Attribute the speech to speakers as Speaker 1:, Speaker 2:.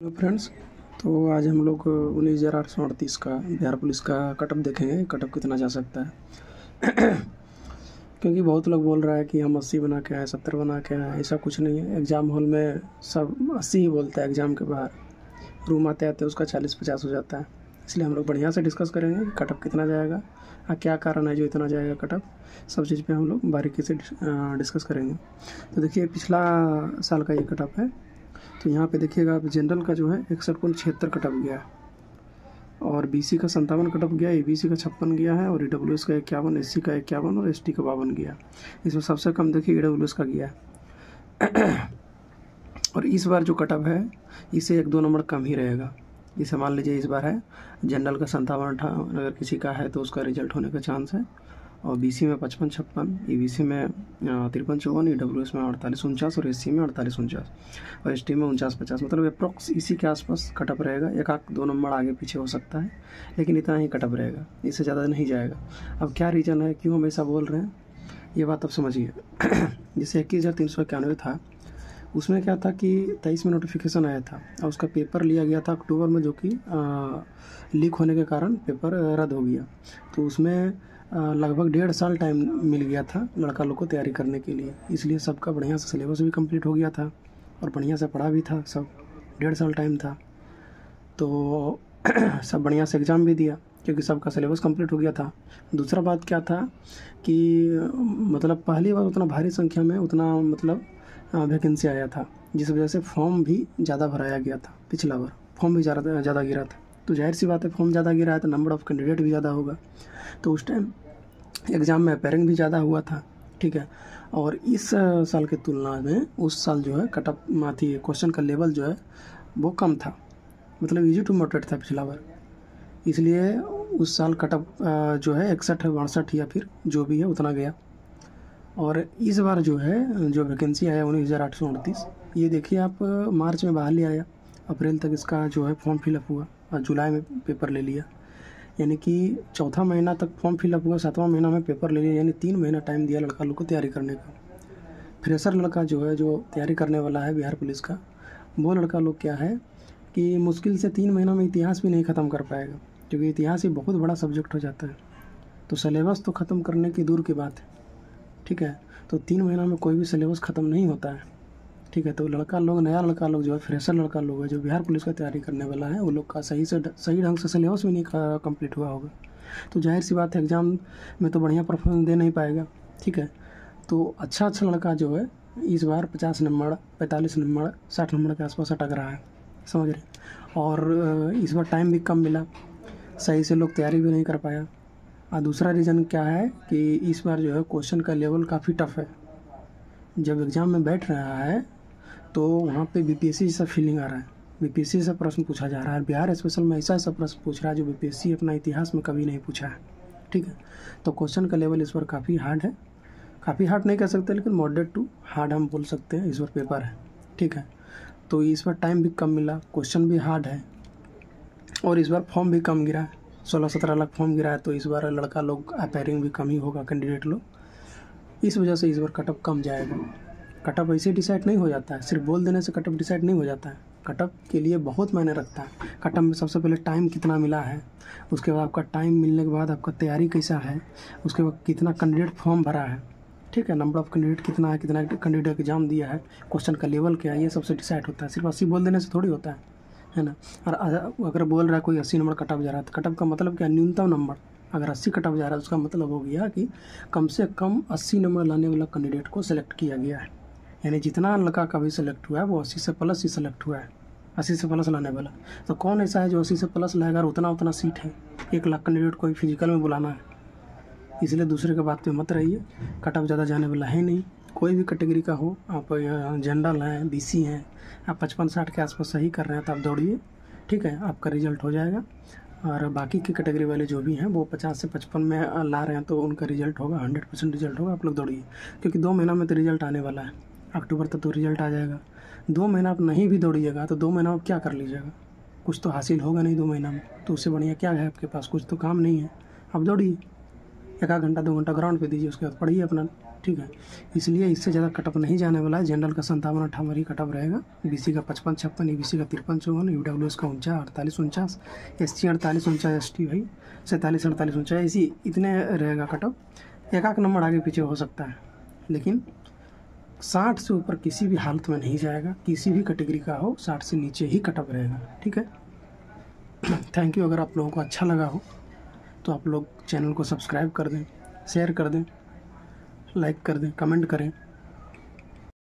Speaker 1: Hello friends. तो आज हम लोग 19,838 का बिहार पुलिस का कटअप देखेंगे। कटअप कितना जा सकता है। क्योंकि बहुत लोग बोल रहा है कि हम 80 बना के आए, 70 बना के आए। ऐसा कुछ नहीं है। एग्ज़ाम हॉल में सब 80 ही बोलता है। एग्ज़ाम के बाहर रूम आते आते उसका 40-50 हो जाता है। इसलिए हम लोग बढ़िया से डिस्कस करेंगे कि कटअप कितना जाएगा, क्या कारण है जो इतना जाएगा कटअप। सब चीज़ पे हम लोग बारीकी से डिस्कस करेंगे। तो देखिए, पिछला साल का ये कटअप है। तो यहाँ पे देखिएगा आप, जनरल का जो है 61.76 कटअप गया है, और बीसी का 57 कटअप गया, एबीसी का 56 गया है, और ईडब्ल्यूएस का 51, एससी का 51 और एसटी का 52 गया। इसमें सबसे कम देखिए ईडब्ल्यूएस का गया है। और इस बार जो कटअप है इससे 1-2 नंबर कम ही रहेगा। जैसे मान लीजिए इस बार है जनरल का 57-58, अगर किसी का है तो उसका रिजल्ट होने का चांस है। और बीसी में 55-56, ईबीसी में 53-54, ईडब्ल्यूएस में 48-49 और एससी में 48-49 और एसटी में 49-50। मतलब अप्रोक्स इसी के आसपास कटअप रहेगा। 1-2 नंबर आगे पीछे हो सकता है, लेकिन इतना ही कटअप रहेगा, इससे ज़्यादा नहीं जाएगा। अब क्या रीज़न है, क्यों हम ऐसा बोल रहे हैं, ये बात अब समझिए। जैसे 21,391 था, उसमें क्या था कि 23 में नोटिफिकेशन आया था और उसका पेपर लिया गया था अक्टूबर में, जो कि लीक होने के कारण पेपर रद्द हो गया। तो उसमें लगभग 1.5 साल टाइम मिल गया था लड़का लोग को तैयारी करने के लिए। इसलिए सबका बढ़िया से सिलेबस भी कंप्लीट हो गया था और बढ़िया से पढ़ा भी था सब। 1.5 साल टाइम था, तो सब बढ़िया से एग्ज़ाम भी दिया क्योंकि सबका सिलेबस कंप्लीट हो गया था। दूसरा बात क्या था कि मतलब पहली बार उतना भारी संख्या में उतना मतलब वैकेंसी आया था, जिस वजह से फॉर्म भी ज़्यादा भराया गया था। पिछला बार फॉर्म भी ज़्यादा गिरा था, तो जाहिर सी बात है फॉर्म ज़्यादा गिरा है तो नंबर ऑफ़ कैंडिडेट भी ज़्यादा होगा। तो उस टाइम एग्ज़ाम में अपेयरिंग भी ज़्यादा हुआ था, ठीक है। और इस साल के तुलना में उस साल जो है कटअप थी, क्वेश्चन का लेवल जो है वो कम था, मतलब इजी टू मॉडरेट था पिछला बार। इसलिए उस साल कटअप जो है 61-62 या फिर जो भी है उतना गया। और इस बार जो है जो वैकेंसी आया 19,838, ये देखिए आप, मार्च में बाहर ले आया, अप्रैल तक इसका जो है फॉर्म फिलअप हुआ और जुलाई में पेपर ले लिया। यानी कि चौथा महीना तक फॉर्म फिलअप हुआ, 7वां महीना में पेपर ले लिया। यानी 3 महीना टाइम दिया लड़का लोग को तैयारी करने का। फ्रेशर लड़का जो है जो तैयारी करने वाला है बिहार पुलिस का, वो लड़का लोग क्या है कि मुश्किल से 3 महीना में इतिहास भी नहीं ख़त्म कर पाएगा, क्योंकि इतिहास ही बहुत बड़ा सब्जेक्ट हो जाता है। तो सिलेबस तो ख़त्म करने की दूर की बात है, ठीक है। तो 3 महीना में कोई भी सिलेबस ख़त्म नहीं होता है, ठीक है। तो लड़का लोग, नया लड़का लोग जो है, फ्रेशर लड़का लोग है जो बिहार पुलिस का तैयारी करने वाला है, वो लोग का सही ढंग से सिलेबस भी नहीं कंप्लीट हुआ होगा। तो जाहिर सी बात है एग्ज़ाम में तो बढ़िया परफॉर्मेंस दे नहीं पाएगा, ठीक है। तो अच्छा लड़का जो है इस बार 50 नंबर, 45 नंबर, 60 नंबर के आसपास अटक रहा है, समझ रहे। और इस बार टाइम भी कम मिला, सही से लोग तैयारी भी नहीं कर पाया। और दूसरा रीज़न क्या है कि इस बार जो है क्वेश्चन का लेवल काफ़ी टफ है। जब एग्ज़ाम में बैठ रहा है तो वहाँ पे बीपीएससी जैसा फीलिंग आ रहा है, बीपीएससी से प्रश्न पूछा जा रहा है। बिहार स्पेशल में ऐसा प्रश्न पूछ रहा है जो बीपीएससी अपना इतिहास में कभी नहीं पूछा है, ठीक है। तो क्वेश्चन का लेवल इस बार काफ़ी हार्ड है, काफ़ी हार्ड नहीं कह सकते, लेकिन मॉडरेट टू हार्ड हम बोल सकते हैं इस बार पेपर है, ठीक है। तो इस बार टाइम भी कम मिला, क्वेश्चन भी हार्ड है, और इस बार फॉर्म भी कम गिरा है। 16-17 लाख फॉर्म गिरा है, तो इस बार लड़का लोग अपेयरिंग भी कम ही होगा, कैंडिडेट लोग। इस वजह से इस बार कटअप कम जाएगा। कटअप ऐसे डिसाइड नहीं हो जाता है, सिर्फ बोल देने से कटअप डिसाइड नहीं हो जाता है। कटअप के लिए बहुत मायने रखता है। कटअप में सबसे पहले टाइम कितना मिला है, उसके बाद आपका टाइम मिलने के बाद आपका तैयारी कैसा है, उसके बाद कितना कैंडिडेट फॉर्म भरा है, ठीक है, नंबर ऑफ़ कैंडिडेट कितना है, कितना कैंडिडेट एग्जाम दिया है, क्वेश्चन का लेवल क्या है, ये सबसे डिसाइड होता है। सिर्फ 80 बोल देने से थोड़ी होता है ना। और अगर बोल रहा है कोई 80 नंबर कटअप जा रहा है, तो कटअप का मतलब क्या, न्यूनतम नंबर। अगर 80 कटअप जा रहा है उसका मतलब हो गया कि कम से कम 80 नंबर लाने वाला कैंडिडेट को सिलेक्ट किया गया है। यानी जितना लड़का का भी सिलेक्ट हुआ है वो 80 से प्लस ही सिलेक्ट हुआ है, 80 से प्लस लाने वाला। तो कौन ऐसा है जो 80 से प्लस लाएगा और उतना सीट है, 1 लाख कैंडिडेट को फिजिकल में बुलाना है। इसलिए दूसरे के बात पे मत रहिए, कटअप ज़्यादा जाने वाला है नहीं। कोई भी कैटेगरी का हो, आप जनरल हैं, बीसी हैं, आप 55-60 के आसपास सही कर रहे हैं तो आप दौड़िए, ठीक है, आपका रिजल्ट हो जाएगा। और बाकी की कैटेगरी वाले जो भी हैं वो 50 से 55 में ला रहे हैं तो उनका रिजल्ट होगा, 100% रिजल्ट होगा। आप लोग दौड़िए, क्योंकि 2 महीना में तो रिजल्ट आने वाला है, अक्टूबर तक तो रिजल्ट आ जाएगा। 2 महीना आप नहीं भी दौड़िएगा तो 2 महीना आप क्या कर लीजिएगा, कुछ तो हासिल होगा नहीं 2 महीना में। तो उससे बढ़िया क्या है आपके पास, कुछ तो काम नहीं है, आप दौड़िए। 1 आध घंटा 2 घंटा ग्राउंड पे दीजिए, उसके बाद पढ़िए अपना, ठीक है। इसलिए इससे ज़्यादा कटअप नहीं जाने वाला है। जनरल का 57-58 ही कटअप रहेगा, बीसी का 55-56, ईबीसी का 53-54, ईडब्ल्यूएस का 49-48, एससी 48-49, एसटी भाई 47-48, इसी इतने रहेगा कटअप। एक नंबर आगे पीछे हो सकता है, लेकिन 60 से ऊपर किसी भी हालत में नहीं जाएगा। किसी भी कैटेगरी का हो, 60 से नीचे ही कटअप रहेगा, ठीक है। Thank you. अगर आप लोगों को अच्छा लगा हो तो आप लोग चैनल को सब्सक्राइब कर दें, शेयर कर दें, लाइक कर दें, कमेंट करें।